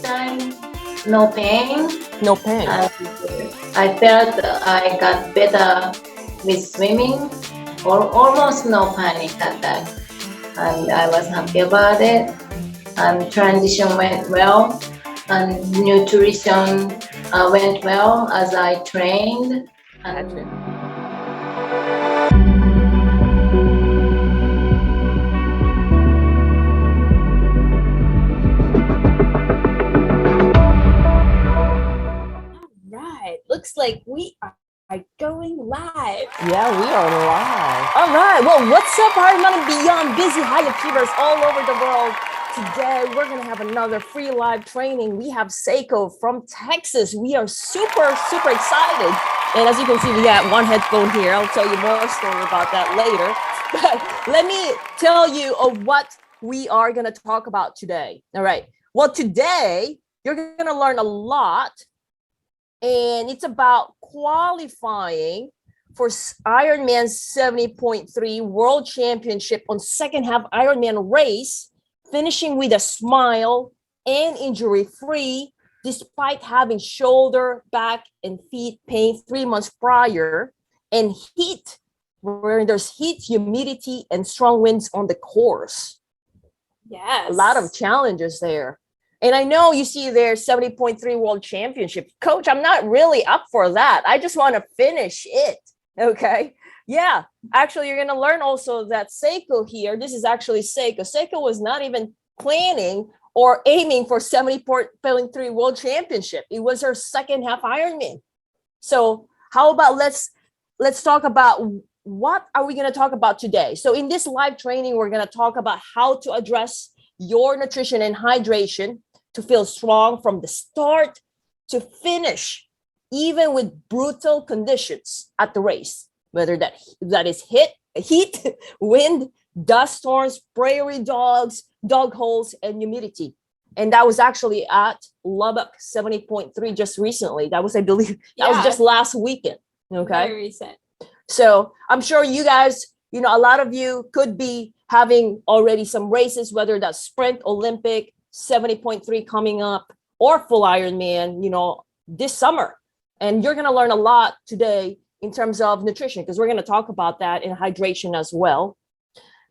time, no pain. No pain. And I felt I got better with swimming, or almost no panic attack. And I was happy about it. And transition went well, and nutrition went well as I trained. And looks like we are going live. Yeah, we are live. All right. Well, what's up, Ironman and Beyond busy high achievers all over the world? Today, we're going to have another free live training. We have Seiko from Texas. We are super excited. And as you can see, we got one headphone here. I'll tell you more story about that later. But let me tell you of what we are going to talk about today. All right. Well, today, you're going to learn a lot. And it's about qualifying for Ironman 70.3 World Championship on second half Ironman race, finishing with a smile and injury-free, despite having shoulder, back, and feet pain 3 months prior, and heat, where there's heat, humidity, and strong winds on the course. Yes. A lot of challenges there. And I know you see there 70.3 World Championship. Coach, I'm not really up for that. I just want to finish it. Okay. Yeah. Actually, you're going to learn also that Seiko here, this is actually Seiko. Seiko was not even planning or aiming for 70.3 World Championship. It was her second half Ironman. So how about let's talk about what are we going to talk about today? So in this live training, we're going to talk about how to address your nutrition and hydration to feel strong from the start to finish, even with brutal conditions at the race, whether that is heat, wind, dust storms, prairie dogs, dog holes, and humidity. And that was actually at Lubbock 70.3 just recently. That was, I believe, that was just last weekend. Okay. Very recent. So I'm sure you guys, a lot of you could be having already some races, whether that's sprint, Olympic, 70.3 coming up, or full Ironman, this summer. And you're going to learn a lot today in terms of nutrition, because we're going to talk about that in hydration as well.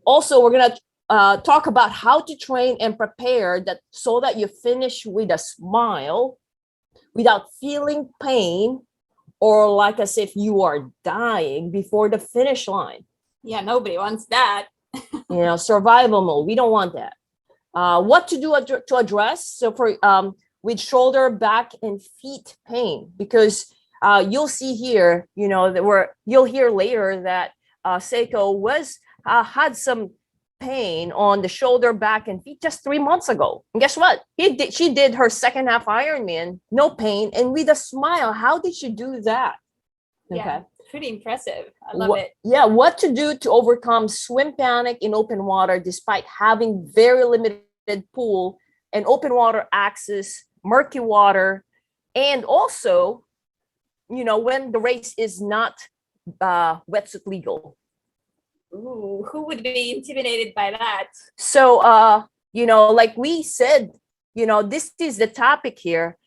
Also, we're going to talk about how to train and prepare that so that you finish with a smile without feeling pain or like as if you are dying before the finish line. Yeah, nobody wants that. Survival mode. We don't want that. What to do to address? So for with shoulder, back, and feet pain, because you'll see here, you'll hear later that Seiko had some pain on the shoulder, back, and feet just 3 months ago. And guess what? She did her second half Ironman, no pain, and with a smile. How did she do that? Okay. Yeah. Pretty impressive. I love it. Yeah, what to do to overcome swim panic in open water despite having very limited pool and open water access, murky water, and also, when the race is not wetsuit legal. Ooh, who would be intimidated by that? So, like we said, this is the topic here.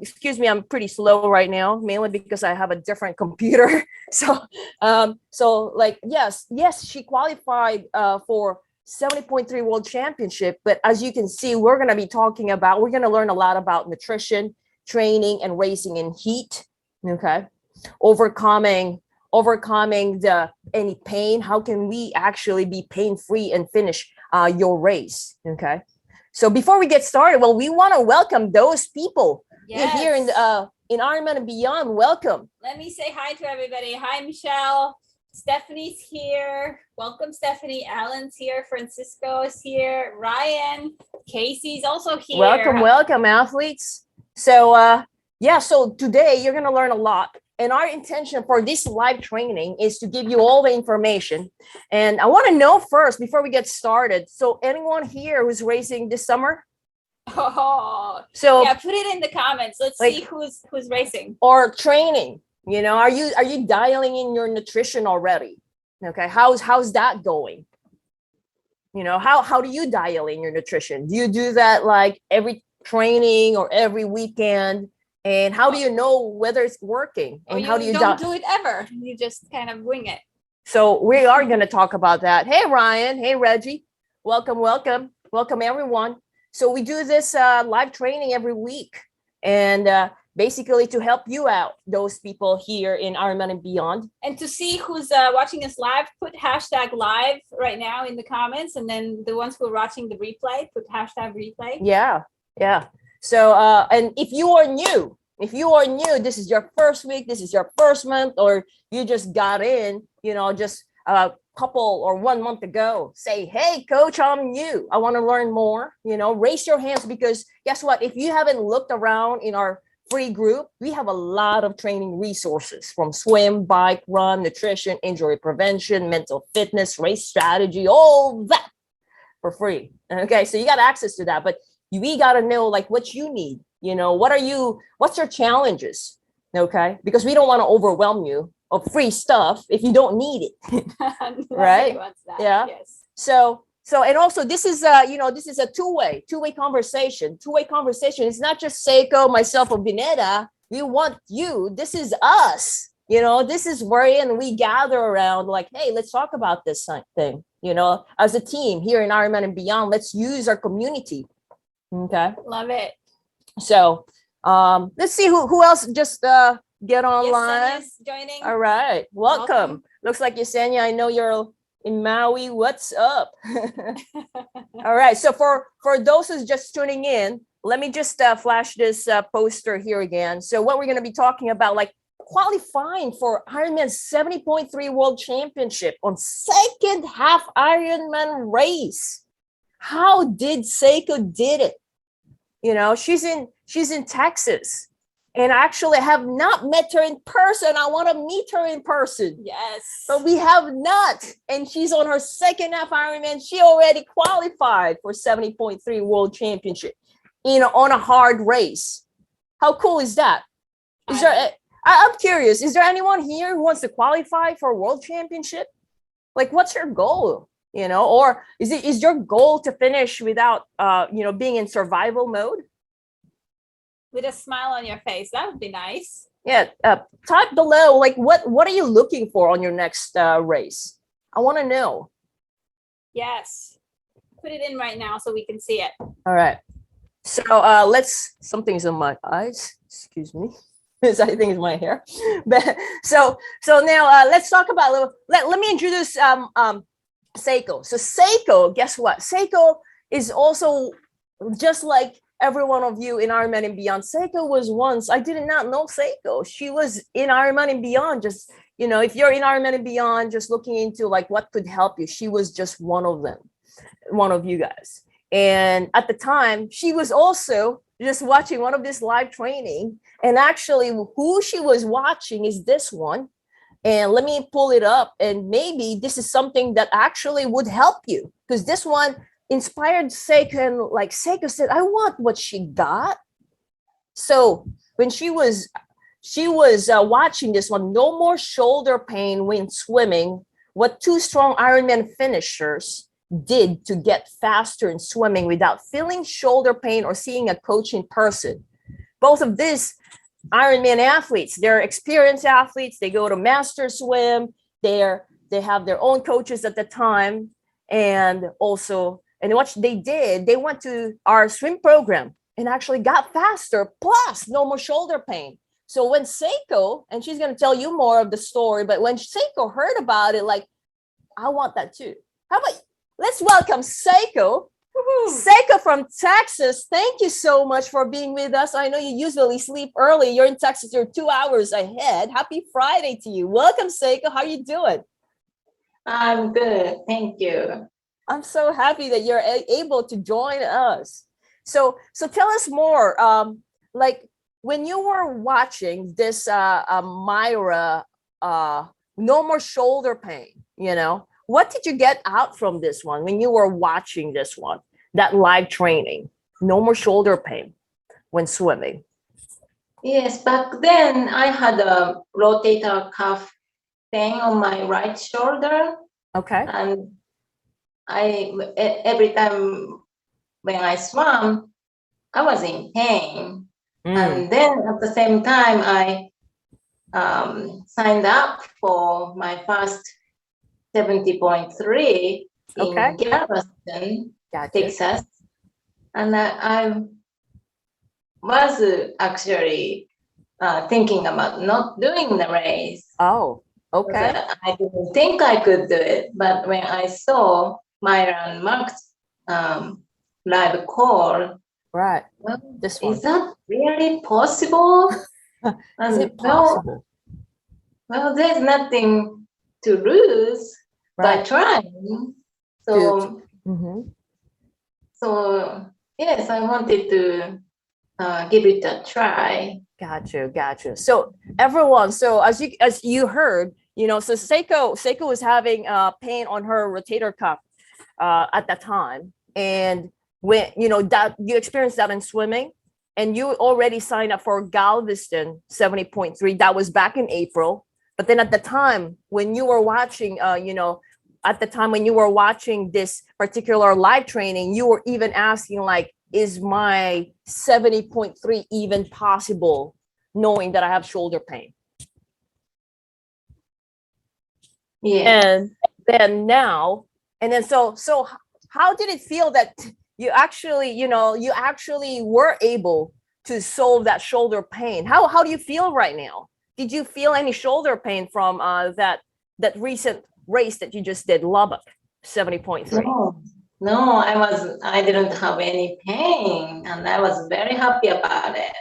Excuse me, I'm pretty slow right now, mainly because I have a different computer. Yes, she qualified for 70.3 World Championship. But as you can see, we're going to learn a lot about nutrition, training, and racing in heat. Okay. Overcoming any pain. How can we actually be pain-free and finish your race? Okay. So before we get started, we want to welcome those people here in Ironman and Beyond. Welcome. Let me say hi to everybody. Hi, Michelle. Stephanie's here. Welcome, Stephanie. Alan's here. Francisco's here. Ryan. Casey's also here. Welcome, athletes. So, so today you're going to learn a lot. And our intention for this live training is to give you all the information. And I want to know first, before we get started, so anyone here who's racing this summer? Oh, so yeah, put it in the comments. Let's see who's racing. Or training. Are you dialing in your nutrition already? Okay, how's that going? How do you dial in your nutrition? Do you do that like every training or every weekend? And how do you know whether it's working? And how do you don't do it ever? You just kind of wing it. So we are going to talk about that. Hey, Ryan. Hey, Reggie. Welcome, welcome. Welcome, everyone. So we do this live training every week. And basically to help you out, those people here in Ironman and Beyond. And to see who's watching us live, put hashtag live right now in the comments. And then the ones who are watching the replay, put hashtag replay. Yeah, yeah. So, and if you are new, this is your first week, this is your first month, or you just got in, just a couple or 1 month ago, say, hey, coach, I'm new. I want to learn more, raise your hands, because guess what? If you haven't looked around in our free group, we have a lot of training resources from swim, bike, run, nutrition, injury prevention, mental fitness, race strategy, all that for free. Okay, so you got access to that, but we got to know like what you need, what's your challenges? Okay, because we don't want to overwhelm you of free stuff if you don't need it. Right? Yeah. Yes. So and also this is this is a two-way conversation. It's not just Seiko, myself, or Vineta. We want you. This is us. This is wherein we gather around like, hey, let's talk about this thing. As a team here in Ironman and Beyond, let's use our community. Okay. Love it. So let's see who else just get online. Yes, joining. All right. Welcome. Looks like Yesenia, I know you're in Maui. What's up? All right. So for those who's just tuning in, let me just flash this poster here again. So what we're going to be talking about, like qualifying for Ironman 70.3 World Championship on second half Ironman race. How did Seiko did it? She's in Texas. And I actually have not met her in person. I want to meet her in person. Yes. But we have not. And she's on her second half Ironman. She already qualified for 70.3 World Championship, on a hard race. How cool is that? I'm curious. Is there anyone here who wants to qualify for a World Championship? Like, what's your goal? Or is your goal to finish without, being in survival mode? With a smile on your face. That would be nice. Yeah. Type below, like, what are you looking for on your next race? I want to know. Yes. Put it in right now so we can see it. All right. So something's in my eyes. Excuse me. I think it's my hair. But so now let's talk about, let me introduce Seiko. So Seiko, guess what? Seiko is also just like every one of you in Ironman and Beyond. Seiko was once, I did not know Seiko. She was in Ironman and Beyond. Just, if you're in Ironman and Beyond, just looking into like what could help you, she was just one of them, one of you guys. And at the time, she was also just watching one of this live training. And actually who she was watching is this one. And let me pull it up. And maybe this is something that actually would help you, because this one inspired Seiko, and like Seiko said, I want what she got. So when she was watching this one, no more shoulder pain when swimming, what two strong Ironman finishers did to get faster in swimming without feeling shoulder pain or seeing a coach in person. Both of these Ironman athletes, they're experienced athletes. They go to master swim. They have their own coaches at the time. And what they did, they went to our swim program and actually got faster, plus no more shoulder pain. So when Seiko, and she's going to tell you more of the story, but when Seiko heard about it, like, I want that too. How about, let's welcome Seiko. Woo-hoo. Seiko from Texas. Thank you so much for being with us. I know you usually sleep early. You're in Texas. You're 2 hours ahead. Happy Friday to you. Welcome, Seiko. How are you doing? I'm good. Thank you. I'm so happy that you're able to join us. So tell us more. Like when you were watching this Myra, no more shoulder pain, what did you get out from this one when you were watching this one, that live training? No more shoulder pain when swimming. Yes, back then I had a rotator cuff pain on my right shoulder. Okay. And every time when I swam, I was in pain. Mm. And then at the same time, I signed up for my first 70.3 Okay. in Galveston, Gotcha. Texas. And I was actually thinking about not doing the race. Oh, okay. Because I didn't think I could do it. But when I saw Myra and Mark's live call, Right. well, This one. is that really possible? Is And it possible? well, there's nothing to lose by Right. trying. So, Mhm. so yes, I wanted to give it a try. Gotcha. So everyone, so as you heard, so Seiko was having pain on her rotator cuff at that time, and when that you experienced that in swimming, and you already signed up for Galveston 70.3. That was back in April. But then at the time when you were watching, at the time when you were watching this particular live training, you were even asking like, is my 70.3 even possible, knowing that I have shoulder pain? Yeah. And then now, and then so how did it feel that you actually were able to solve that shoulder pain? How do you feel right now? Did you feel any shoulder pain from that recent race that you just did, Lubbock 70.3? No, I didn't have any pain, and I was very happy about it.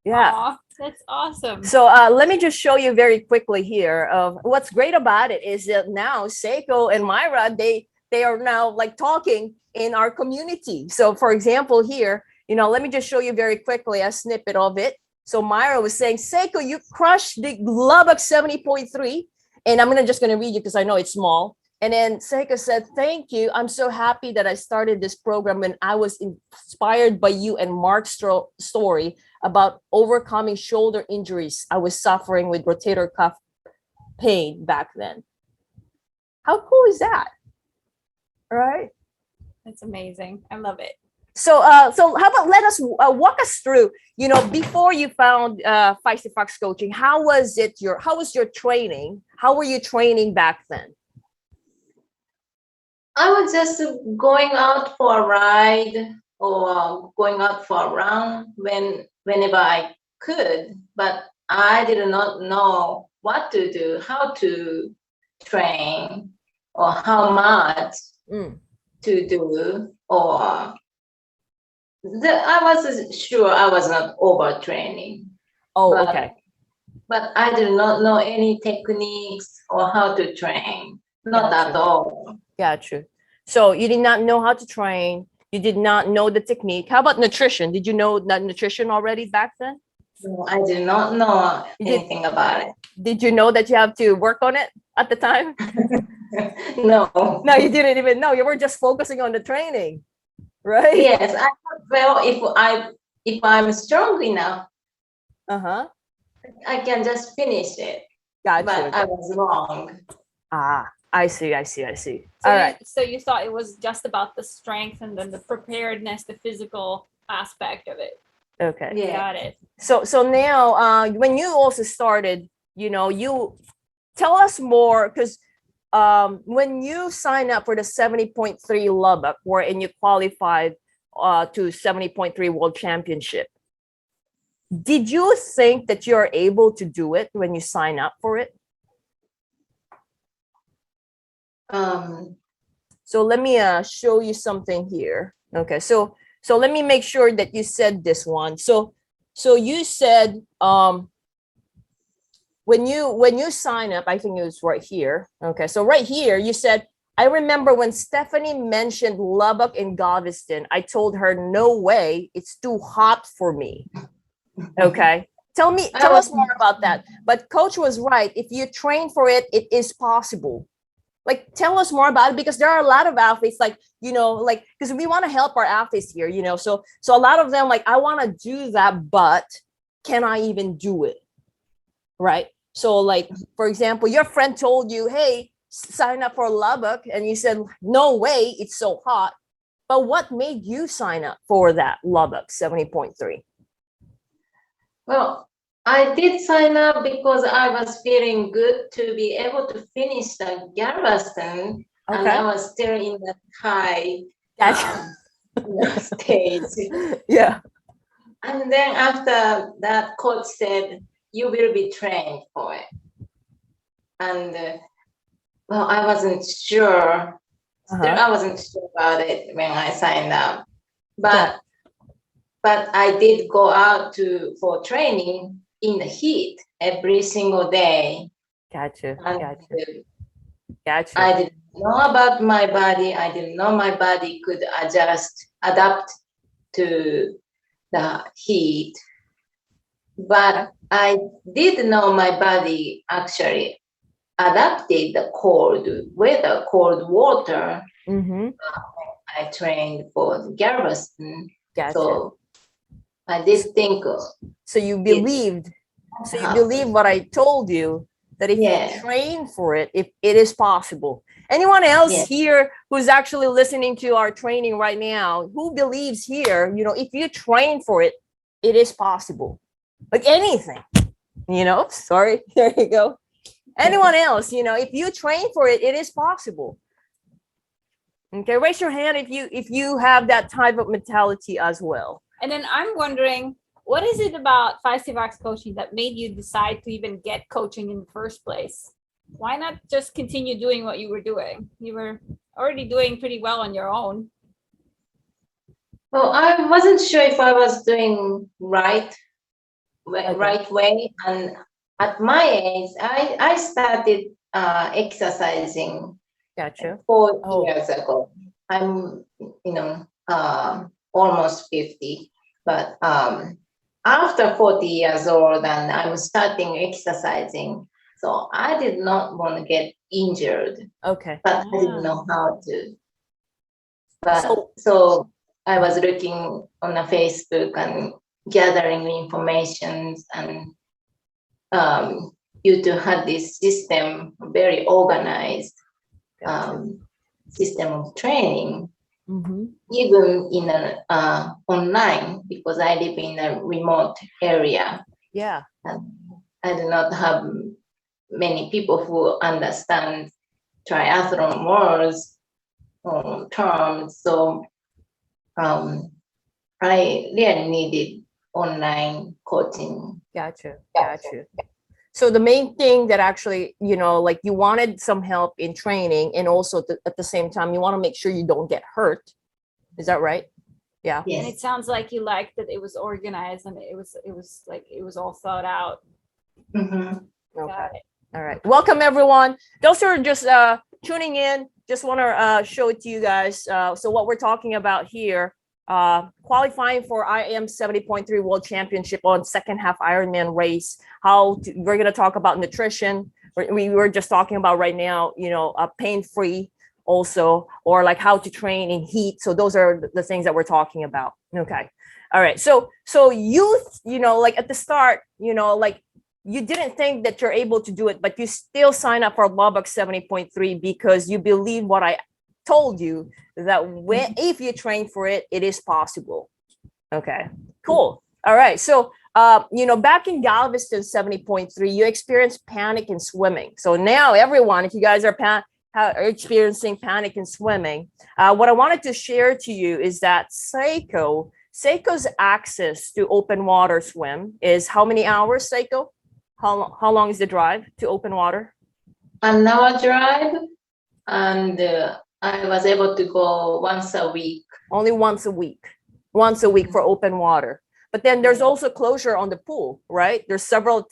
Yeah. Aw, that's awesome. So let me just show you very quickly here. What's great about it is that now Seiko and Myra, they are now like talking in our community. So for example, here, let me just show you very quickly a snippet of it. So Myra was saying, Seiko, you crushed the Lubbock 70.3. And I'm just going to read you because I know it's small. And then Seiko said, thank you. I'm so happy that I started this program when I was inspired by you and Mark's story about overcoming shoulder injuries I was suffering with rotator cuff pain back then. How cool is that? Right? That's amazing. I love it. So how about let us walk us through, before you found Feisty Fox Coaching, how was your training? How were you training back then? I was just going out for a ride or going out for a run whenever I could, but I did not know what to do, how to train, or how much to do, or I was sure I was not overtraining. Oh, okay. But I did not know any techniques or how to train. Not at all. Gotcha. So you did not know how to train. You did not know the technique. How about nutrition? Did you know that nutrition already back then? No, I did not know anything about it. Did you know that you have to work on it at the time? No. No, you didn't even know. You were just focusing on the training, right? Yes, I thought, well, if I'm strong enough, I can just finish it. Gotcha. But I was wrong. I see. So All right. So you thought it was just about the strength and then the preparedness, the physical aspect of it. Okay. Yeah. Got it. So now, when you also started, you tell us more, because when you sign up for the 70.3 Lubbock, wherein you qualified to 70.3 World Championship, did you think that you're able to do it when you sign up for it? So let me show you something here. Okay, so let me make sure that you said this one. So you said when you sign up, I think it was right here. Okay, so right here you said, I remember when Stephanie mentioned Lubbock and Galveston, I told her, no way, it's too hot for me. Okay, tell us more about that. But Coach was right. If you train for it, it is possible. Like, tell us more about it, because there are a lot of athletes, like, because we want to help our athletes here, so a lot of them, like, I want to do that, but can I even do it? Right. So, like, for example, your friend told you, hey, sign up for Lubbock, and you said, no way, it's so hot. But what made you sign up for that Lubbock 70.3? Well, I did sign up because I was feeling good to be able to finish the Galveston, and I Okay. was still in that high Gotcha. stage. Yeah. And then after that, coach said, "You will be trained for it." And well, I wasn't sure. Still, I wasn't sure about it when I signed up, but I did go out for training in the heat every single day. Gotcha. And Gotcha. I didn't know about my body. I didn't know my body could adapt to the heat. But I did know my body actually adapted the cold weather, cold water. Mm-hmm. I trained for Galveston. Gotcha. So I did think. So you believed. So you believe what I told you, that if you train for it, if it is possible. Anyone else here who's actually listening to our training right now, who believes here, if you train for it, it is possible. Like anything, sorry, there you go. Anyone else, if you train for it, it is possible. Okay, raise your hand if you have that type of mentality as well. And then I'm wondering, what is it about feistyfox coaching that made you decide to even get coaching in the first place? Why not just continue doing what you were doing? You were already doing pretty well on your own. Well, I wasn't sure if I was doing right way. And at my age, I started exercising. Gotcha. 4 years ago. I'm, almost 50, but after 40 years old, and I'm starting exercising. So I did not want to get injured. Okay. But I didn't know how to. But so I was looking on the Facebook and gathering information, and YouTube had this system, very organized system of training, even in online, because I live in a remote area. Yeah. And I do not have many people who understand triathlon words or terms. So I really needed online coaching. Gotcha. So the main thing that actually, like you wanted some help in training, and also at the same time, you want to make sure you don't get hurt. Is that right? Yeah. Yes. And it sounds like you liked that it was organized and it was all thought out. Mm-hmm. Okay. All right. Welcome everyone. Those who are just tuning in, just want to show it to you guys. So what we're talking about here, qualifying for IM 70.3 World Championship on second half Ironman race. We're going to talk about nutrition. We were just talking about right now, pain-free also, or like how to train in heat. So those are the things that we're talking about. Okay. All right. So youth, like at the start, like you didn't think that you're able to do it, but you still sign up for Lubbock 70.3 because you believe what I told you, that if you train for it, it is possible. Okay, cool. All right. So, back in Galveston 70.3, you experienced panic in swimming. So now everyone, if you guys are experiencing panic in swimming, what I wanted to share to you is that Seiko's access to open water swim is how many hours, Seiko? How long is the drive to open water? An hour drive, and I was able to go once a week. Only once a week for open water. But then there's also closure on the pool, right? There's several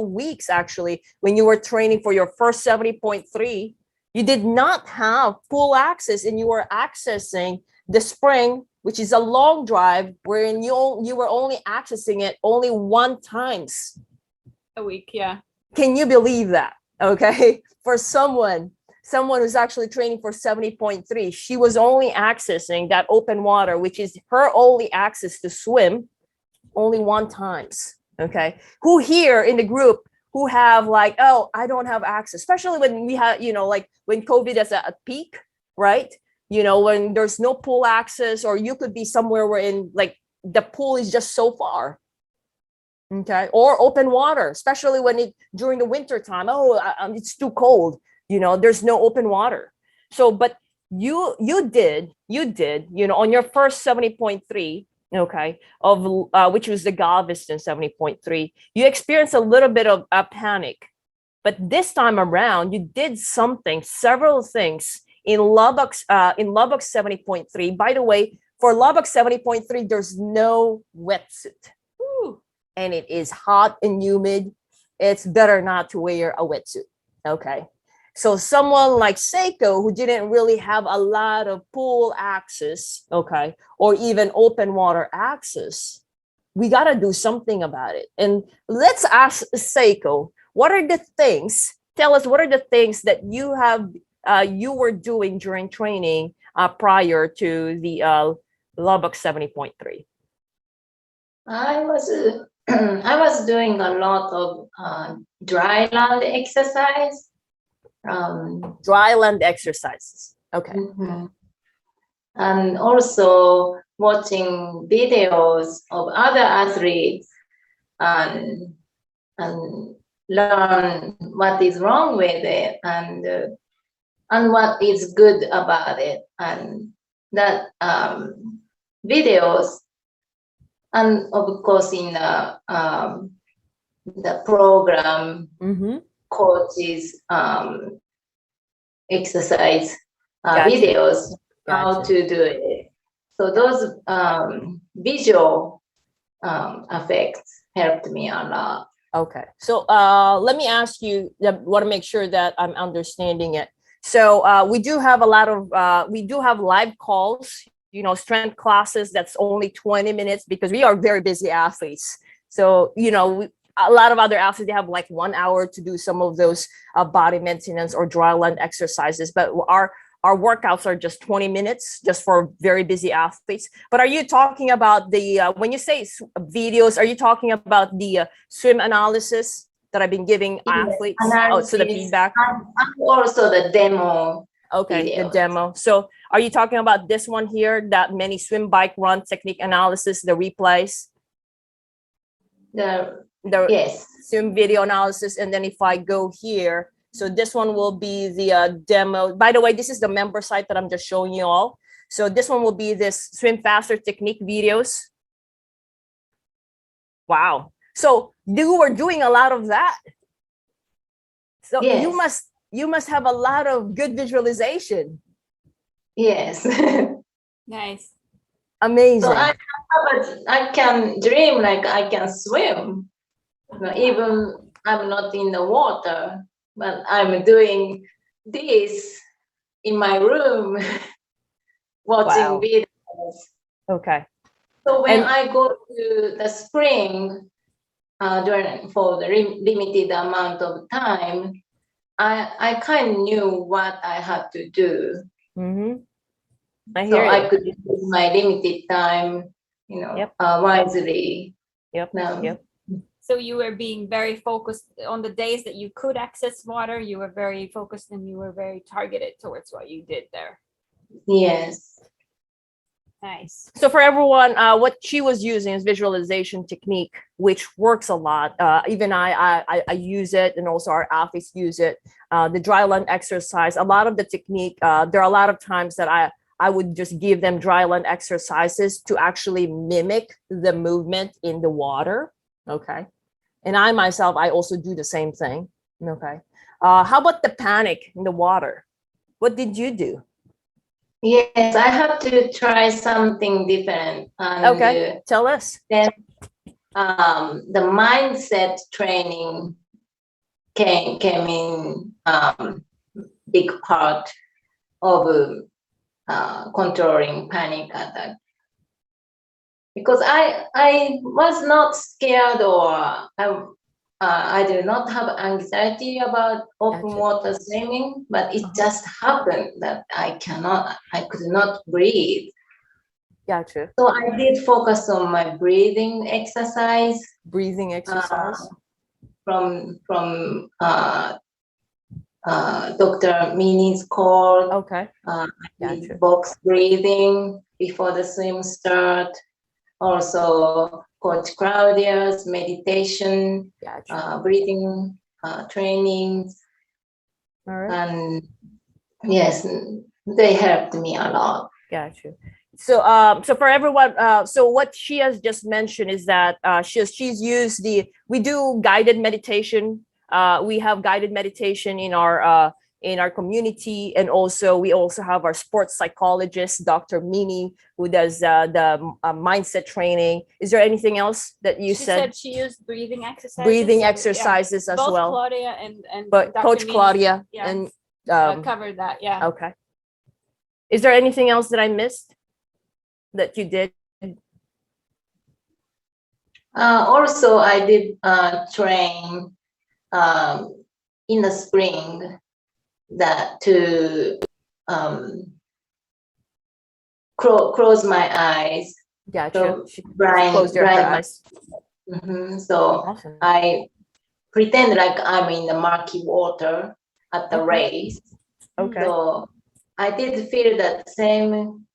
weeks actually, when you were training for your first 70.3, you did not have pool access, and you were accessing the spring, which is a long drive, wherein you were only accessing it only one times a week. Yeah. Can you believe that? Okay. For someone who's actually training for 70.3, she was only accessing that open water, which is her only access to swim, only one times. Okay. Who here in the group who have like, oh, I don't have access, especially when we have, like when COVID is at a peak, right? when there's no pool access, or you could be somewhere where in like the pool is just so far. Okay. Or open water, especially when during the winter time. It's too cold. There's no open water. So, but you did, on your first 70.3, okay, of which was the Galveston 70.3, you experienced a little bit of a panic. But this time around, you did several things in Lubbock 70.3. By the way, for Lubbock 70.3, there's no wetsuit. And it is hot and humid. It's better not to wear a wetsuit. Okay. So someone like Seiko, who didn't really have a lot of pool access, okay, or even open water access, we got to do something about it. And let's ask Seiko, tell us what are the things that you were doing during training prior to the Lubbock 70.3? I was doing a lot of dry land exercise. Dry land exercises. Okay. Mm-hmm. And also watching videos of other athletes and learn what is wrong with it and what is good about it, and that videos. And of course, in the program, coaches exercise videos, how to do it. So those visual effects helped me a lot. Okay. So let me ask you, I want to make sure that I'm understanding it. So we do have live calls, strength classes that's only 20 minutes because we are very busy athletes. So, a lot of other athletes, they have like 1 hour to do some of those body maintenance or dry land exercises. But our workouts are just 20 minutes just for very busy athletes. But are you talking about when you say videos, are you talking about the swim analysis that I've been giving athletes? So the feedback. And also the demo. Okay, videos. the demo. So are you talking about this one here, that many swim, bike, run technique analysis, the replays? The yes. Swim video analysis. And then if I go here, so this one will be the demo. By the way, this is the member site that I'm just showing you all. So this one will be this swim faster technique videos. Wow. So you were doing a lot of that. So yes. You must have a lot of good visualization. Yes. Nice. Amazing. So I can dream like I can swim. Even I'm not in the water, but I'm doing this in my room, watching videos. Okay. So when I go to the spring for the limited amount of time, I kind of knew what I had to do. I could use my limited time, wisely. Yep. So you were being very focused on the days that you could access water. You were very focused and you were very targeted towards what you did there. Yes. Nice. So for everyone, what she was using is visualization technique, which works a lot. Even I use it, and also our athletes use it. The dry land exercise, a lot of the technique, there are a lot of times that I would just give them dry land exercises to actually mimic the movement in the water. Okay. And I myself, I also do the same thing. Okay. How about the panic in the water? What did you do? Yes, I have to try something different. And, okay, tell us. Then the mindset training came in big part of controlling panic attack. Because I was not scared, or I do not have anxiety about open water swimming, but it just happened that I could not breathe. Gotcha. So I did focus on my breathing exercise. Breathing exercise. From Dr. Mini's call. Okay. I did Gotcha. box breathing before the swim start. Also, Coach Claudia's meditation, Gotcha. breathing trainings, All right. and yes, they helped me a lot. Gotcha. So, so for everyone, so what she has just mentioned is that she's used we do guided meditation. We have guided meditation in our community, and also we also have our sports psychologist, Dr. Mini, who does the mindset training. Is there anything else that you She said? said she used breathing exercises. Breathing Yeah. exercises as Both well. Claudia and But Dr. Coach Mini, Claudia yeah, and covered that. Yeah. okay. Is there anything else that I missed that you did? Also, I did train in the spring that to close my eyes. Gotcha. So She blind, closed her blind. eyes. So Awesome. I pretend like I'm in the murky water at the Okay. race. Okay. So I did feel that same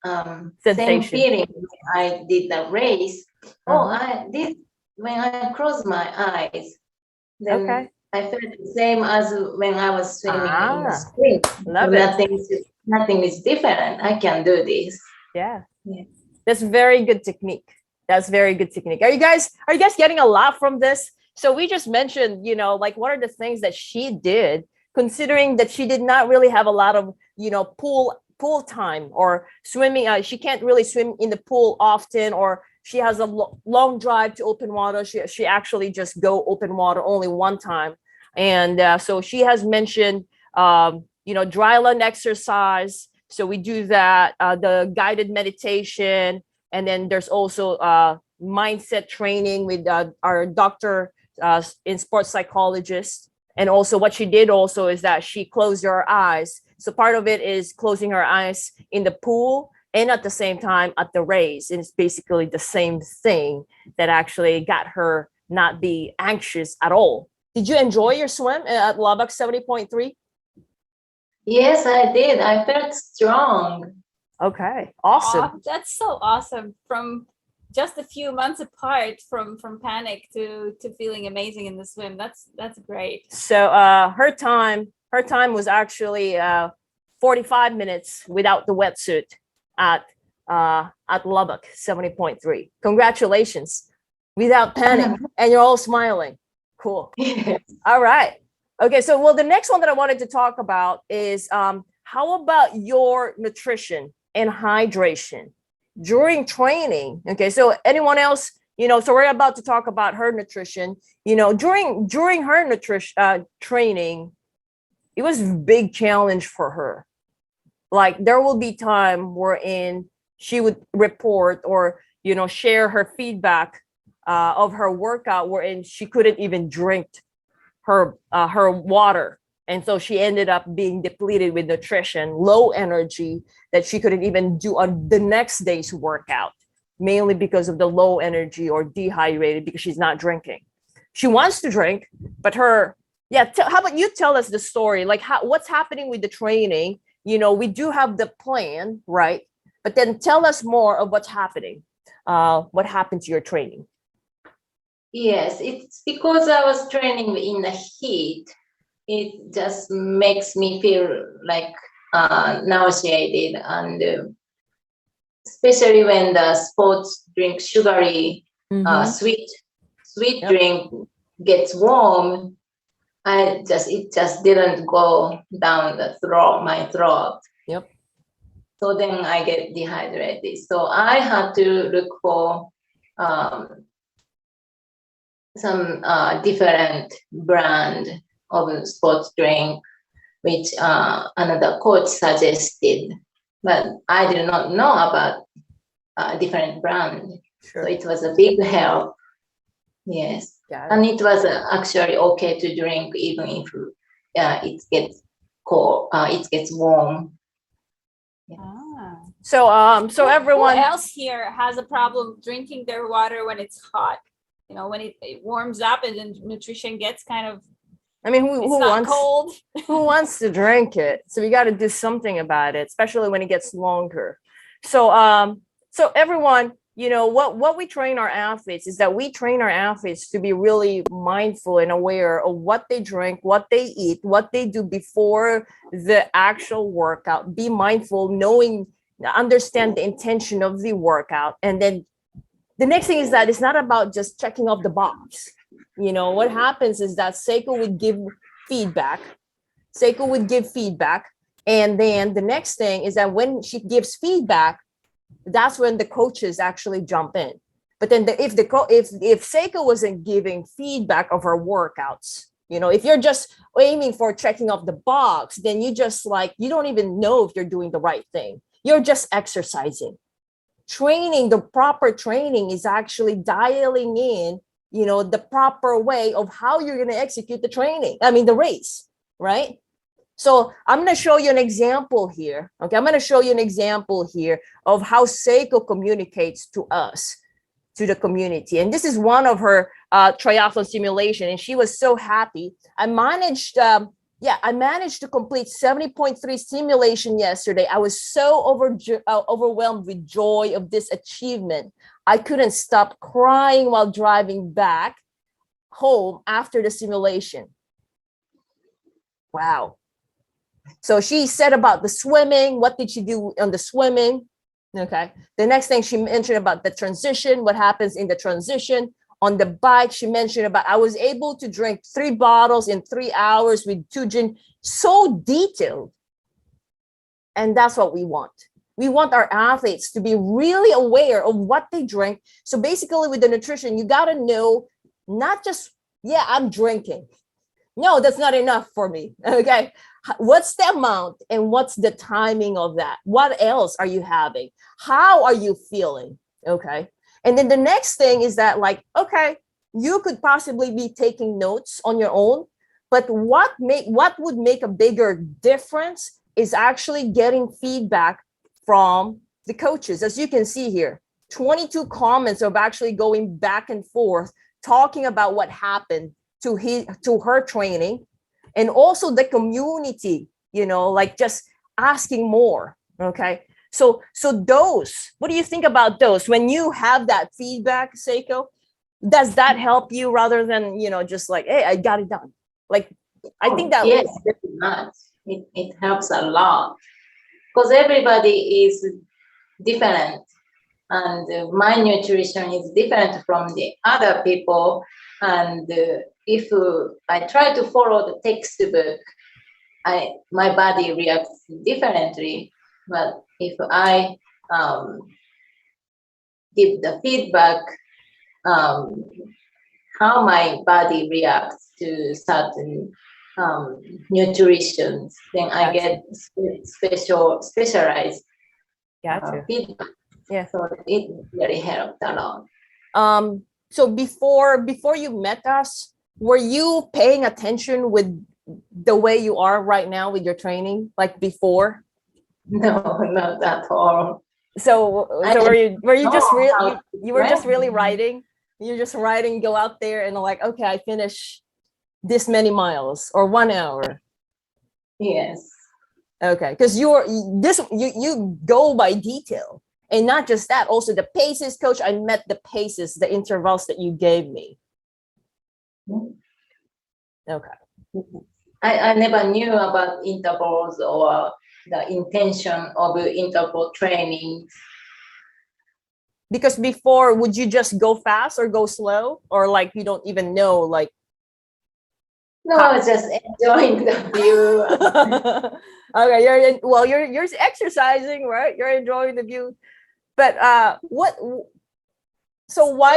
Sensation. feeling when I did the race. Oh, Uh-huh. I did when I closed my eyes. Then Okay. I felt the same as when I was swimming in the Ah, spring. love So it. nothing is different. I can do this. Yeah. Yeah. That's very good technique. That's very good technique. Are you guys getting a lot from this? So we just mentioned, like what are the things that she did, considering that she did not really have a lot of, pool time or swimming. She can't really swim in the pool often, or she has a long drive to open water. She actually just go open water only one time. And so she has mentioned, dry land exercise. So we do that, the guided meditation, and then there's also mindset training with our doctor in sports psychologist. And also what she did also is that she closed her eyes. So part of it is closing her eyes in the pool and at the same time at the race. And it's basically the same thing that actually got her not be anxious at all. Did you enjoy your swim at Lubbock 70.3? Yes, I did. I felt strong. Okay, awesome. Aw, that's so awesome. From just a few months apart from panic to feeling amazing in the swim. That's great. So her time was actually 45 minutes without the wetsuit at Lubbock 70.3. Congratulations. Without panic. And you're all smiling. Cool. All right. Okay, so well, the next one that I wanted to talk about is how about your nutrition and hydration during training? Okay, so anyone else, so we're about to talk about her nutrition. During her nutrition training, it was a big challenge for her. Like there will be time wherein she would report or share her feedback of her workout, wherein she couldn't even drink her water, and so she ended up being depleted with nutrition, low energy, that she couldn't even do on the next day's workout, mainly because of the low energy or dehydrated because she's not drinking. She wants to drink, but how about you tell us the story, like what's happening with the training? We do have the plan, right? But then tell us more of what's happening. What happened to your training? Yes, it's because I was training in the heat. It just makes me feel like nauseated, and especially when the sports drink sugary, sweet Yep. drink gets warm. It just didn't go down my throat. Yep. So then I get dehydrated. So I had to look for some different brand of sports drink, which another coach suggested, but I did not know about different brand. Sure. So it was a big help. Yes, and it was actually okay to drink even if it gets cold. It gets warm. Yeah. So everyone Who else here has a problem drinking their water when it's hot? When it warms up and then nutrition gets kind of I mean, It's not cold. who wants to drink it? So we got to do something about it, especially when it gets longer. So, so everyone, you know, what we train our athletes is that we train our athletes to be really mindful and aware of what they drink, what they eat, what they do before the actual workout. Be mindful, understand the intention of the workout. And then the next thing is that it's not about just checking off the box. You know, what happens is that Seiko would give feedback. And then the next thing is that when she gives feedback, that's when the coaches actually jump in. But then if Seiko wasn't giving feedback of her workouts, you know, if you're just aiming for checking off the box, then you don't even know if you're doing the right thing. You're just exercising. The proper training is actually dialing in, you know, the proper way of how you're going to execute the race, right? So I'm going to show you an example here. Okay, I'm going to show you an example here of how Seiko communicates to us, to the community. And this is one of her triathlon simulation, and she was so happy. I managed to complete 70.3 simulation yesterday. I was so overwhelmed with joy of this achievement. I couldn't stop crying while driving back home after the simulation. Wow. So she said about the swimming. What did she do on the swimming? Okay. The next thing she mentioned about the transition, what happens in the transition. On the bike, she mentioned about I was able to drink 3 bottles in 3 hours with 2 gin. So detailed. And that's what we want. We want our athletes to be really aware of what they drink. So basically with the nutrition, you got to know, not just, I'm drinking. No, that's not enough for me. Okay. What's the amount and what's the timing of that? What else are you having? How are you feeling? Okay. And then the next thing is that, like, okay, you could possibly be taking notes on your own, but what would make a bigger difference is actually getting feedback from the coaches. As you can see here, 22 comments of actually going back and forth, talking about what happened to her training, and also the community, you know, like just asking more. Okay. So those, what do you think about those? When you have that feedback, Seiko, does that help you rather than, you know, just like, hey, I got it done? Like, I think that. Yes, very much. It helps a lot because everybody is different, and my nutrition is different from the other people. And if I try to follow the textbook, my body reacts differently. But if I give the feedback, how my body reacts to certain nutrition, then I get specialized feedback. Yeah. So it really helped a lot. So before you met us, were you paying attention with the way you are right now with your training, like before? No, not at all. So were you just really writing? You're just writing, go out there and like, okay, I finish this many miles or 1 hour. Yes. Okay, because you go by detail. And not just that, also the paces, coach. I met the paces, the intervals that you gave me. Okay. I never knew about intervals or the intention of interval training. Because before, would you just go fast or go slow? Or like you don't even know, like? No, I was just enjoying the view. Okay, you're exercising, right? You're enjoying the view. But why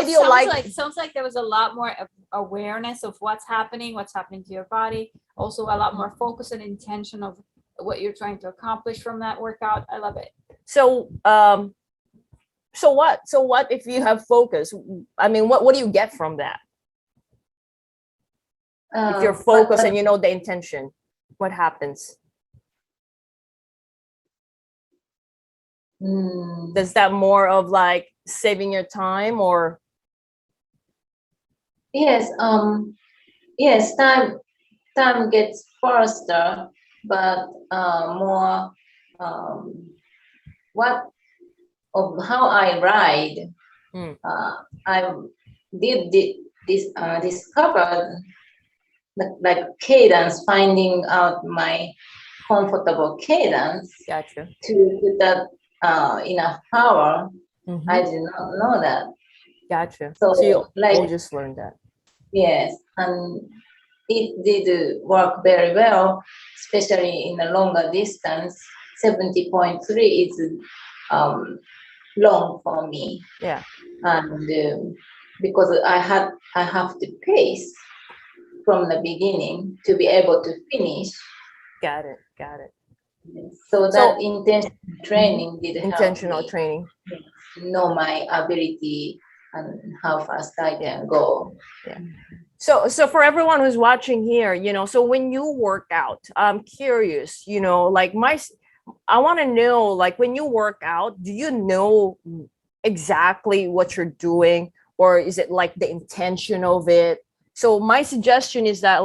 do you sounds like there was a lot more awareness of what's happening to your body. Also a lot more focus and intention of what you're trying to accomplish from that workout. I love it. So what if you have focus? I mean, what do you get from that? If you're focused and you know the intention, what happens? Does that more of like saving your time or? Yes, time time gets faster, but more what of how I ride. I did discovered like cadence, finding out my comfortable cadence Gotcha. to put that enough power. I did not know that. Gotcha. So you like all just learned that. yes, and it did work very well, especially in a longer distance. 70.3 is long for me. Yeah. And because I have to pace from the beginning to be able to finish. Got it. So that intentional training did intentional help me training. know my ability and how fast I can go. Yeah. So for everyone who's watching here, so when you work out, I'm curious, like I want to know, like when you work out, do you know exactly what you're doing, or is it like the intention of it? So my suggestion is that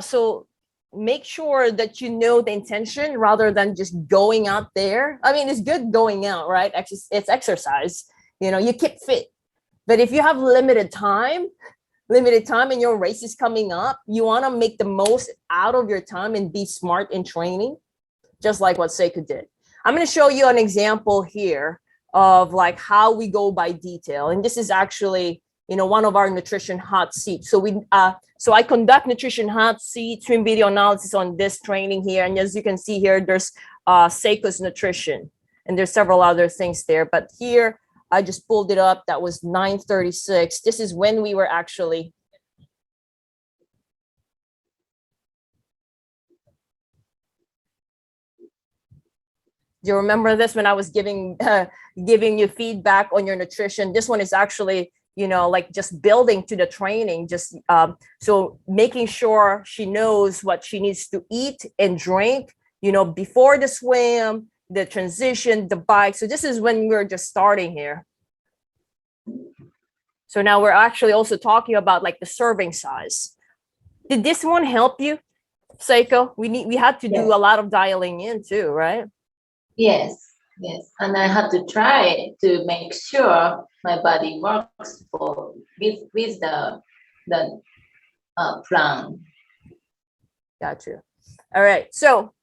so make sure that you know the intention rather than just going out there. I mean, it's good going out, right? It's exercise, you keep fit. But if you have limited time and your race is coming up, you want to make the most out of your time and be smart in training, just like what Seiko did. I'm going to show you an example here of like how we go by detail. And this is actually, one of our nutrition hot seats. So I conduct nutrition hot seat, swim video analysis on this training here. And as you can see here, there's Seiko's nutrition, and there's several other things there. But here, I just pulled it up. That was 9:36. This is when we were actually. Do you remember this when I was giving you feedback on your nutrition? This one is actually, like just building to the training, just so making sure she knows what she needs to eat and drink, before the swim, the transition, the bike. So this is when we're just starting here. So now we're actually also talking about like the serving size. Did this one help you, Seiko? We had to do a lot of dialing in too, right? Yes. And I had to try to make sure my body works with the plan. Gotcha. All right. So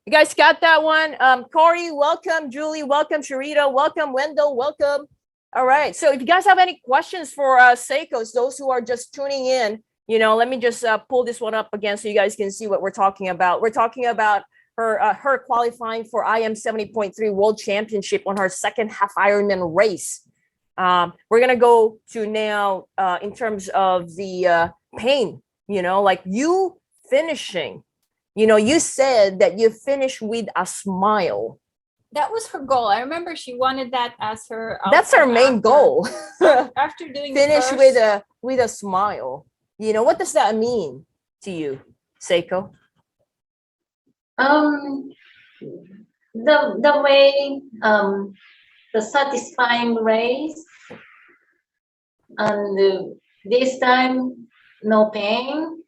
you guys got that one? Corey, welcome. Julie, welcome. Sharita, welcome. Wendell, welcome. All right. So if you guys have any questions for Seiko's, those who are just tuning in, let me just pull this one up again so you guys can see what we're talking about. We're talking about her qualifying for IM 70.3 World Championship on her second half Ironman race. We're going to go to now in terms of the pain, like you finishing, you said that you finished with a smile. That was her goal. I remember she wanted that as her. That's her main goal. After doing finish with a smile. What does that mean to you, Seiko? The way the satisfying race, and this time no pain.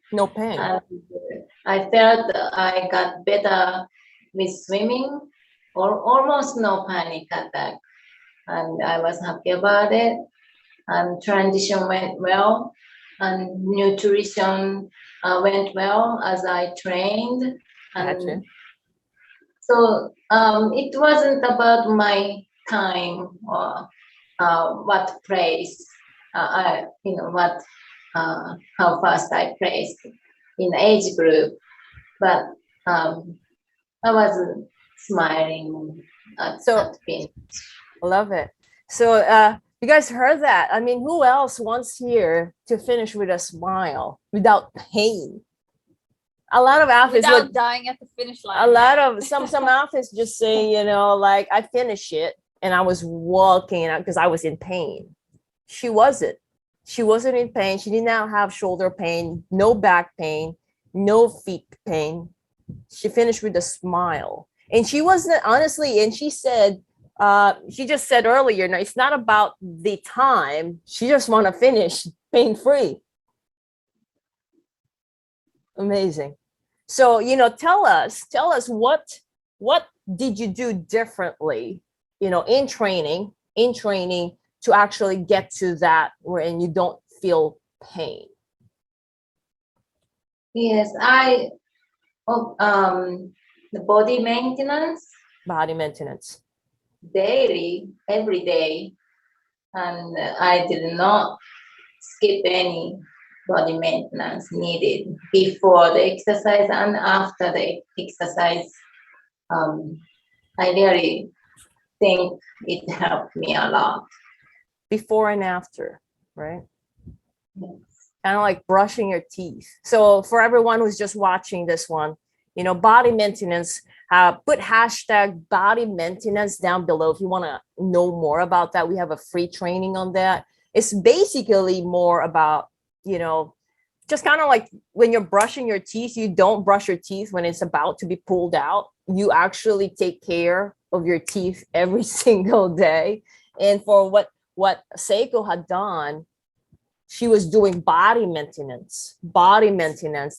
I felt I got better with swimming, or almost no panic attack, and I was happy about it. And transition went well, and nutrition went well as I trained. And so it wasn't about my time or what place how fast I placed in age group, but I was smiling at finish. Love it. So you guys heard that? I mean, who else wants here to finish with a smile without pain? A lot of athletes without dying at the finish line. A lot of some athletes just say, like I finished it and I was walking out because I was in pain. She wasn't in pain. She did not have shoulder pain, no back pain, no feet pain. She finished with a smile. And she wasn't, honestly, and she said, she just said earlier, no, it's not about the time. She just want to finish pain-free. Amazing. So, tell us what did you do differently, in training to actually get to that wherein you don't feel pain? Yes, the body maintenance Body maintenance. daily, every day, and I did not skip any body maintenance needed before the exercise and after the exercise. I really think it helped me a lot. Before and after, right? Yes. Kind of like brushing your teeth. So for everyone who's just watching this one, body maintenance, put hashtag body maintenance down below if you want to know more about that. We have a free training on that. It's basically more about, just kind of like when you're brushing your teeth, you don't brush your teeth when it's about to be pulled out. You actually take care of your teeth every single day. And for what Seiko had done, she was doing body maintenance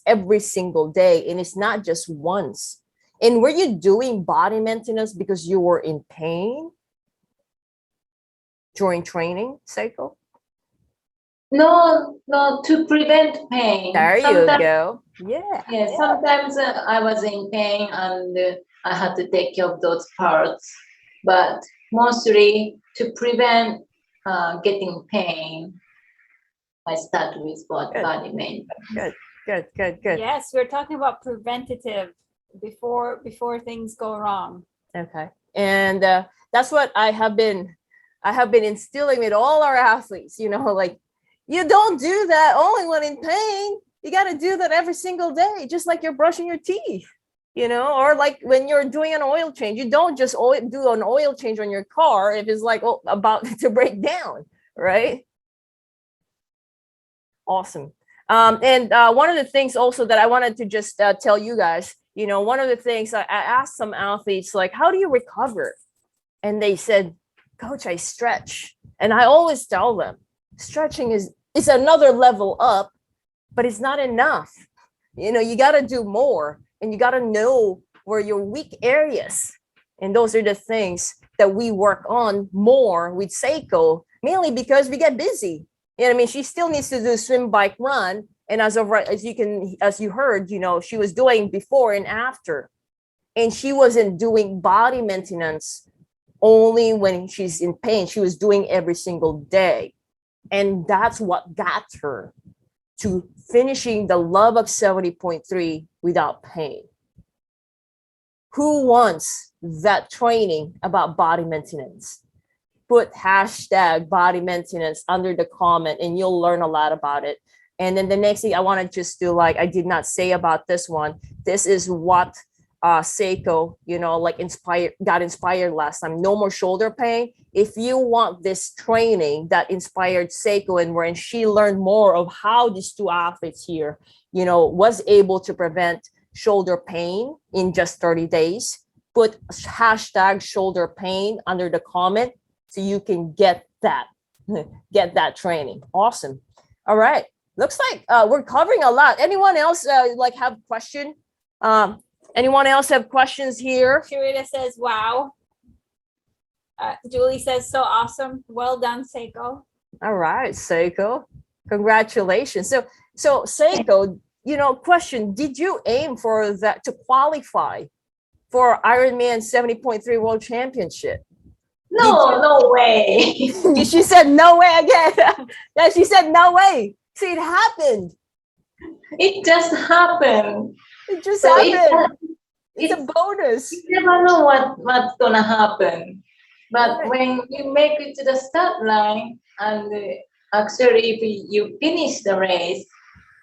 every single day. And it's not just once. And were you doing body maintenance because you were in pain during training, Seiko? No, to prevent pain. There you go. Yeah, sometimes I was in pain and I had to take care of those parts, but mostly to prevent getting pain, I start with body maintenance. Good. Yes, we're talking about preventative before things go wrong. Okay. And that's what I have been instilling with all our athletes, like, you don't do that only when in pain. You got to do that every single day, just like you're brushing your teeth, or like when you're doing an oil change. You don't just do an oil change on your car if it's like about to break down, right? Awesome. And one of the things also that I wanted to just tell you guys, one of the things I asked some athletes, like, how do you recover? And they said, Coach, I stretch. And I always tell them, stretching is another level up, but it's not enough. You got to do more, and you got to know where your weak areas. And those are the things that we work on more with Seiko, mainly because we get busy. She still needs to do swim, bike, run. And as you heard, she was doing before and after. And she wasn't doing body maintenance only when she's in pain. She was doing every single day. And that's what got her to finishing the Lubbock 70.3 without pain. Who wants that training about body maintenance? Put hashtag body maintenance under the comment and you'll learn a lot about it. And then the next thing I want to just do, like I did not say about this one, this is what Seiko, got inspired last time. No more shoulder pain. If you want this training that inspired Seiko and wherein she learned more of how these two athletes here, was able to prevent shoulder pain in just 30 days, put hashtag shoulder pain under the comment so you can get that training. Awesome. All right. Looks like we're covering a lot. Anyone else have a question? Anyone else have questions here? Shangrila says, wow. Julie says, so awesome. Well done, Seiko. All right, Seiko. Congratulations. So Seiko, question, did you aim for that to qualify for Ironman 70.3 World Championship? No way. She said no way again. Yeah, she said no way. See, it happened. It just happened. It just happened. It's a bonus. You never know what's gonna happen. But when you make it to the start line and actually if you finish the race,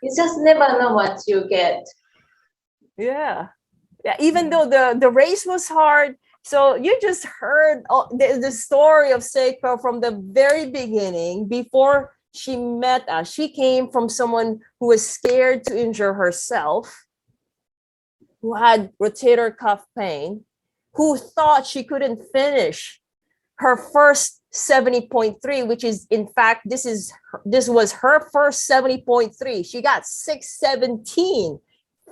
you just never know what you get. Yeah. Even though the race was hard. So you just heard the story of Seiko from the very beginning. Before she met us, she came from someone who was scared to injure herself, who had rotator cuff pain, who thought she couldn't finish her first 70.3, which is, in fact, this was her first 70.3. She got 6:17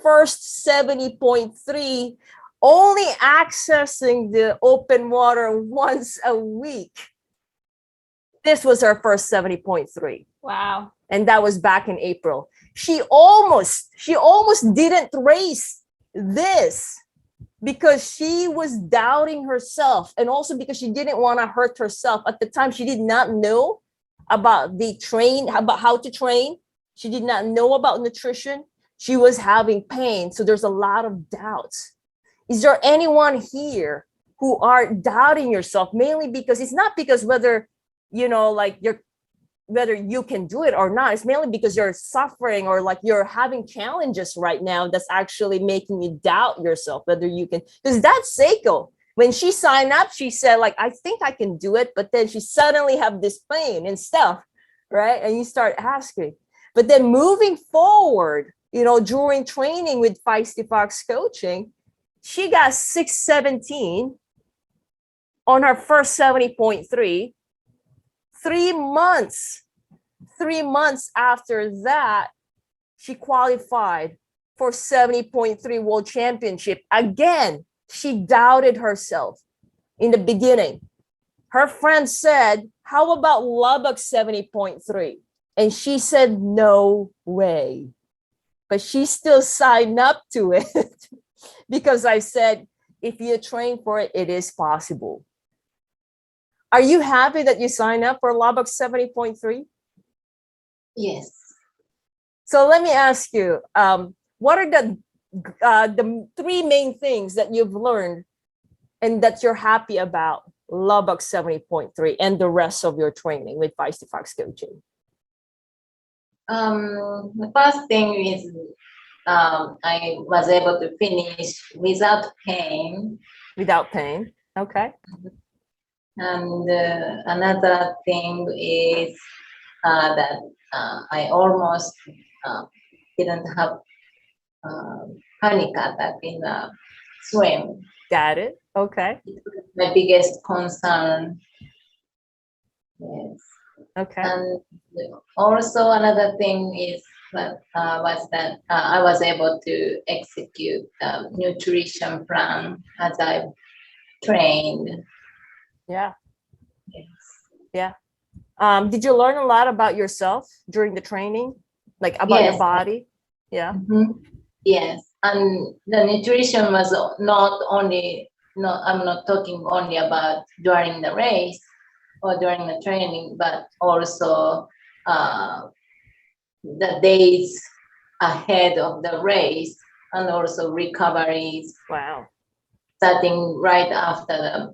first 70.3, only accessing the open water once a week. This was her first 70.3. Wow. And that was back in April. She almost didn't race this because she was doubting herself, and also because she didn't want to hurt herself. At the time, she did not know about about how to train. She did not know about nutrition. She was having pain. So there's a lot of doubts. Is there anyone here who are doubting yourself? Mainly because it's not because whether, whether you can do it or not. It's mainly because you're suffering, or like you're having challenges right now that's actually making you doubt yourself, whether you can. Because that's Seiko. When she signed up, she said, like, I think I can do it. But then she suddenly have this pain and stuff, right? And you start asking. But then moving forward, during training with Feisty Coaching, she got 617 on her first 70.3. 3 months after that, she qualified for 70.3 World Championship. Again, she doubted herself in the beginning. Her friend said, how about Lubbock 70.3? And she said, no way. But she still signed up to it because I said, if you train for it, it is possible. Are you happy that you signed up for Lubbock 70.3? Yes. So let me ask you, what are the three main things that you've learned and that you're happy about Lubbock 70.3 and the rest of your training with Feistyfox Coaching? The first thing is I was able to finish without pain. Without pain, okay. And another thing is that I almost didn't have panic attack in the swim. Got it. Okay. My biggest concern. Yes. Okay. And also another thing is that was that I was able to execute the nutrition plan as I trained. Yeah. Yes. Yeah. Did you learn a lot about yourself during the training? Like about your body? Yeah. Mm-hmm. Yes. And the nutrition was not only, I'm not talking only about during the race or during the training, but also the days ahead of the race, and also recoveries. Wow. Starting right after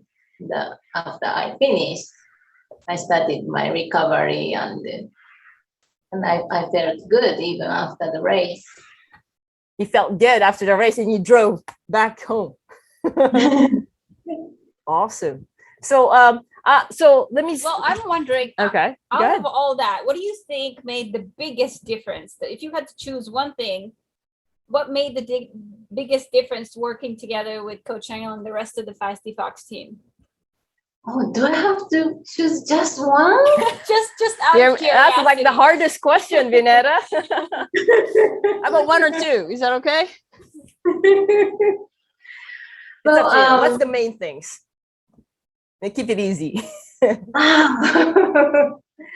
after I finished, I started my recovery, and I felt good even after the race. You felt good after the race and you drove back home. Awesome. So so let me. Well, I'm wondering. Okay. Out of all that, what do you think made the biggest difference? If you had to choose one thing, what made the biggest difference working together with Coach Shangrila and the rest of the Feisty Fox team? Oh, do I have to choose just one? just out of curiosity. That's like the hardest question, Vineta. How about one or two? Is that okay? Well, what's the main things? And keep it easy.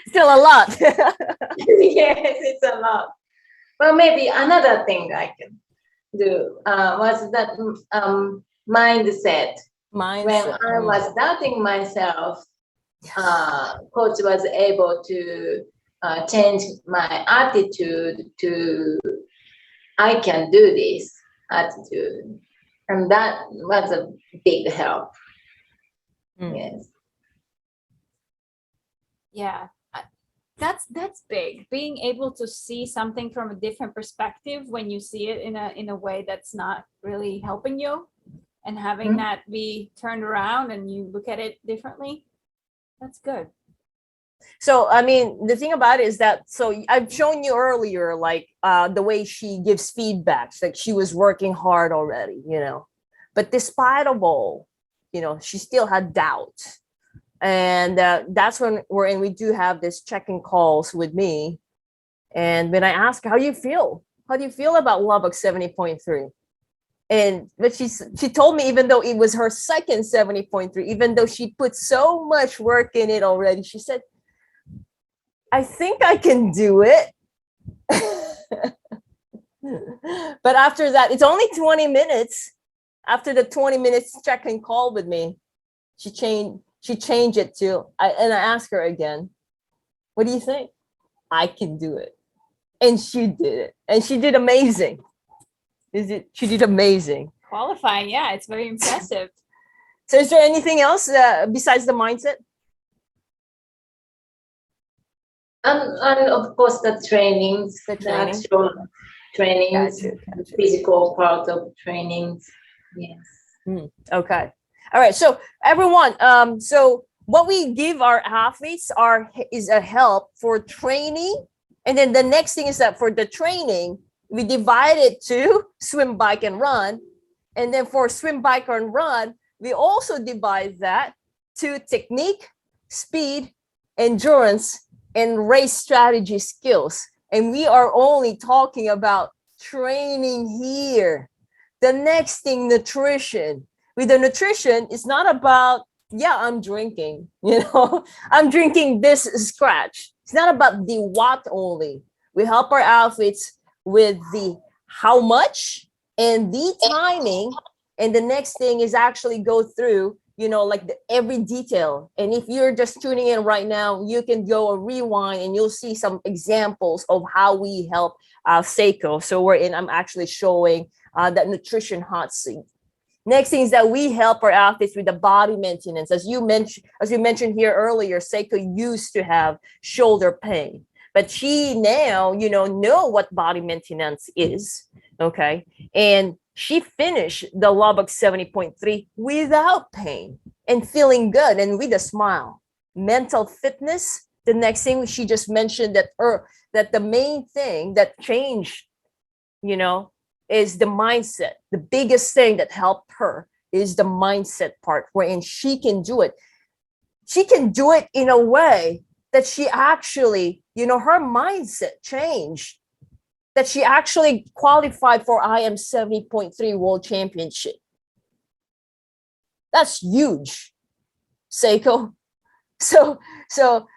Still a lot. Yes, it's a lot. Well, maybe another thing I can do was that mindset. When I was doubting myself, coach was able to change my attitude to I can do this attitude, and that was a big help. Yes. Yeah, that's big. Being able to see something from a different perspective when you see it in a way that's not really helping you, and having that be turned around and you look at it differently. That's good. So, I mean, the thing about it is that, so I've shown you earlier, like the way she gives feedbacks, like she was working hard already, but despite of all, she still had doubt. And that's when we do have this check-in calls with me. And when I ask, how you feel? how do you feel about Lubbock 70.3? But she told me, even though it was her second 70.3, even though she put so much work in it already, she said, I think I can do it. But after that, it's only 20 minutes. After the 20 minutes check-in call with me, she changed it to, and I asked her again, what do you think? I can do it. And she did it. And she did amazing. She did amazing. Qualifying, yeah, it's very impressive. So is there anything else besides the mindset? And of course the trainings, The training. actual trainings, Gotcha. the physical part of trainings. Yes. Okay. All right. So everyone, so what we give our athletes is a help for training. And then the next thing is that for the training, we divide it to swim, bike, and run. And then for swim, bike, and run, we also divide that to technique, speed, endurance, and race strategy skills. And we are only talking about training here. The next thing, nutrition. With the nutrition, it's not about, I'm drinking, I'm drinking this scratch. It's not about the what only. We help our athletes with the how much and the timing. And the next thing is actually go through, like every detail. And if you're just tuning in right now, you can go a rewind and you'll see some examples of how we help Seiko. So I'm actually showing that nutrition hot seat. Next thing is that we help our athletes with the body maintenance. As you mentioned here earlier, Seiko used to have shoulder pain, but she now, know what body maintenance is. Okay. And she finished the Lubbock 70.3 without pain and feeling good and with a smile. Mental fitness. The next thing she just mentioned that the main thing that changed, is the mindset. The biggest thing that helped her is the mindset part, wherein she can do it. She can do it in a way that she actually, her mindset changed, that she actually qualified for IM 70.3 World Championship. That's huge, Seiko. So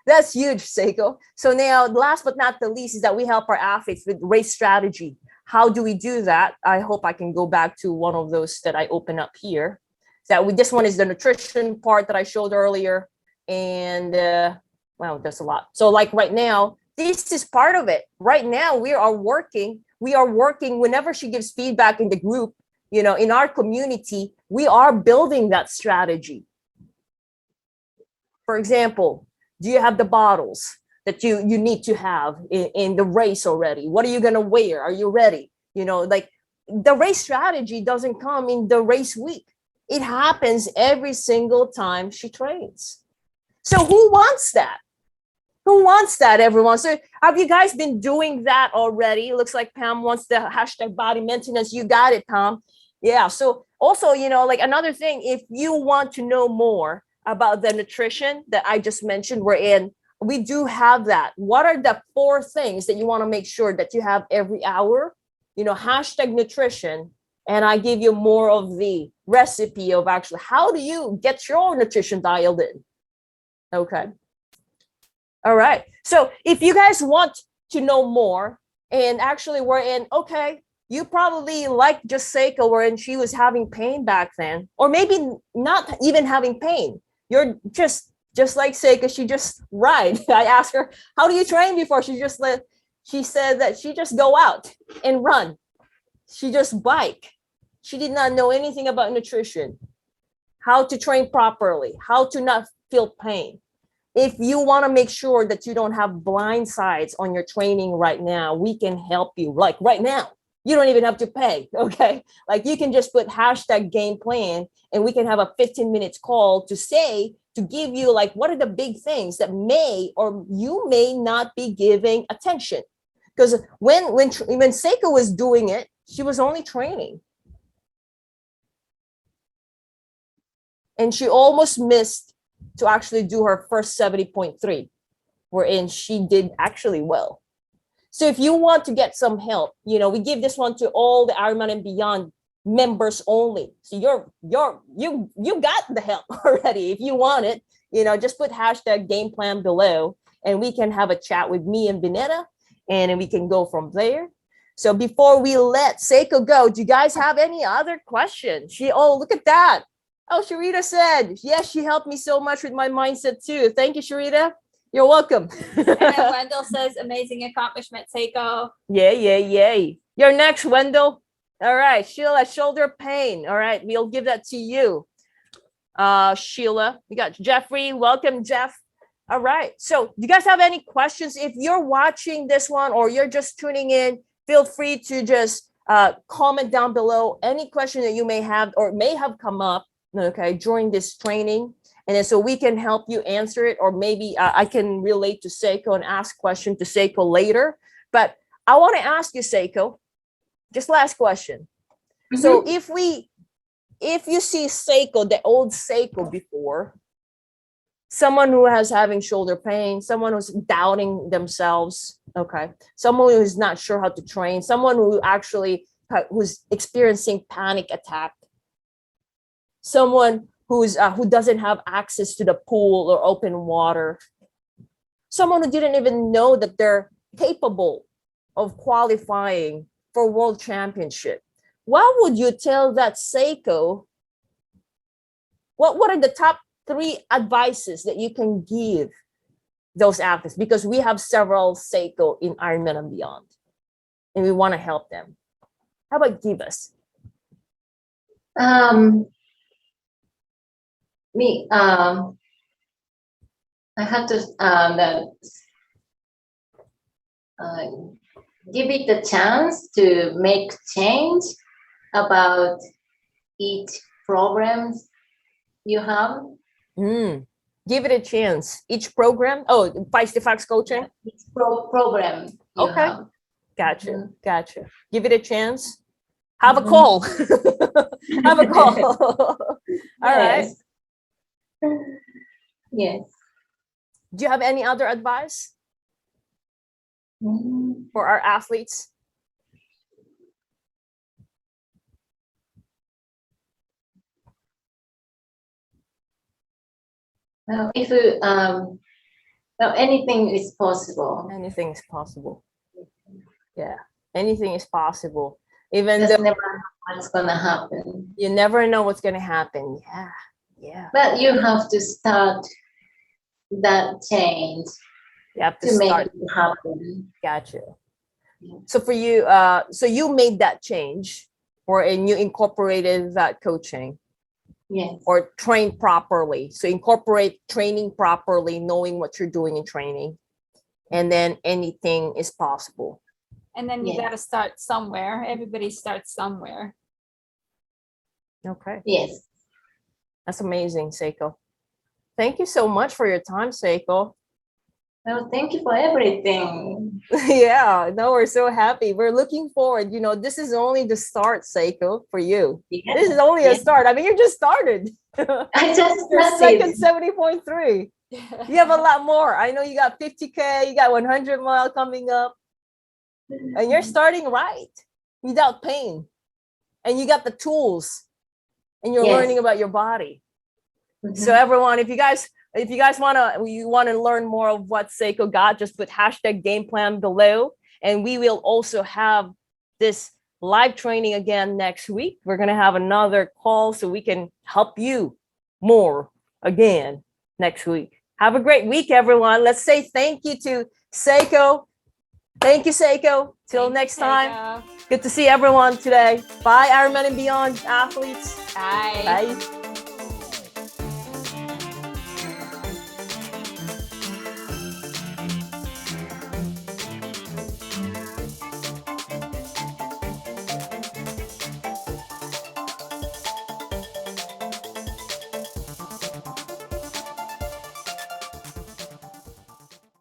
that's huge, Seiko. So now, last but not the least, is that we help our athletes with race strategy. How do we do that? I hope I can go back to one of those that I open up here. This one is the nutrition part that I showed earlier. And there's a lot. So like right now, this is part of it. Right now, we are working whenever she gives feedback in the group, in our community, we are building that strategy. For example, do you have the bottles that you need to have in the race already? What are you going to wear? Are you ready? Like the race strategy doesn't come in the race week. It happens every single time she trains. So who wants that? Who wants that, everyone? So have you guys been doing that already? It looks like Pam wants the hashtag body maintenance. You got it, Pam. Yeah. So also, like another thing, if you want to know more about the nutrition that I just mentioned, we do have that. What are the 4 things that you want to make sure that you have every hour? Hashtag nutrition. And I give you more of the recipe of actually how do you get your nutrition dialed in? Okay. All right. So if you guys want to know more, and actually you probably like just Seiko, wherein she was having pain back then, or maybe not even having pain. You're just like Seiko, she just ride. I asked her, how do you train before? She said that she just go out and run. She just bike. She did not know anything about nutrition, how to train properly, how to not feel pain. If you want to make sure that you don't have blind sides on your training right now, we can help you. Like right now, you don't even have to pay, okay? Like you can just put hashtag game plan and we can have a 15 minutes call to give you like, what are the big things that may or you may not be giving attention? Because when Seiko was doing it, she was only training. And she almost missed to actually do her first 70.3, wherein she did actually well. So if you want to get some help, we give this one to all the Ironman and Beyond members only. So you got the help already. If you want it, just put hashtag game plan below, and we can have a chat with me and Vinetta, and then we can go from there. So before we let Seiko go, do you guys have any other questions? Look at that. Oh, Sharita said, yes, she helped me so much with my mindset too. Thank you, Sharita. You're welcome. And then Wendell says, amazing accomplishment, Seiko. Yay. You're next, Wendell. All right, Sheila, shoulder pain. All right, we'll give that to you. Sheila, we got Jeffrey. Welcome, Jeff. All right, so do you guys have any questions? If you're watching this one or you're just tuning in, feel free to just comment down below any question that you may have or may have come up, okay, during this training. And then so we can help you answer it, or maybe I can relate to Seiko and ask question to Seiko later. But I want to ask you, Seiko, just last question. Mm-hmm. So if you see Seiko, the old Seiko before, someone who has having shoulder pain, someone who's doubting themselves, okay, someone who's not sure how to train, someone who's experiencing panic attack, someone who doesn't have access to the pool or open water, someone who didn't even know that they're capable of qualifying for World Championship. What would you tell that Seiko? What are the top 3 advices that you can give those athletes? Because we have several Seiko in Ironman and Beyond, and we want to help them. How about give us? I have to give it the chance to make change about each programs you have. Give it a chance. Each program. Oh, feistyfoxcoaching. Each program. Okay. Have. Gotcha. Mm-hmm. Gotcha. Give it a chance. Have a call. Have a call. All right. Yes. Do you have any other advice for our athletes? Well, if anything is possible. Anything is possible. Yeah, anything is possible. Even Just though never know what's gonna happen. You never know what's gonna happen. Yeah. But you have to start that change. You have to make it happen. Gotcha. So for you, so you made that change, and you incorporated that coaching. Yes. Or train properly. So incorporate training properly, knowing what you're doing in training, and then anything is possible. And then you got to start somewhere. Everybody starts somewhere. Okay. Yes. That's amazing, Seiko. Thank you so much for your time, Seiko. Well, thank you for everything. Yeah, no, we're so happy. We're looking forward. This is only the start, Seiko, for you. Yeah. This is only a start. I mean, you just started. I just your second 70.3. You have a lot more. I know you got 50K, you got 100 mile coming up. And you're starting right without pain. And you got the tools. And you're learning about your body. Mm-hmm. So everyone, if you guys want to learn more of what Seiko got, just put hashtag game plan below. And we will also have this live training again next week. We're going to have another call so we can help you more again next week. Have a great week, everyone. Let's say thank you to Seiko. Thank you, Seiko. Till next time. Good to see everyone today. Bye, Ironman and Beyond athletes. Bye. Bye.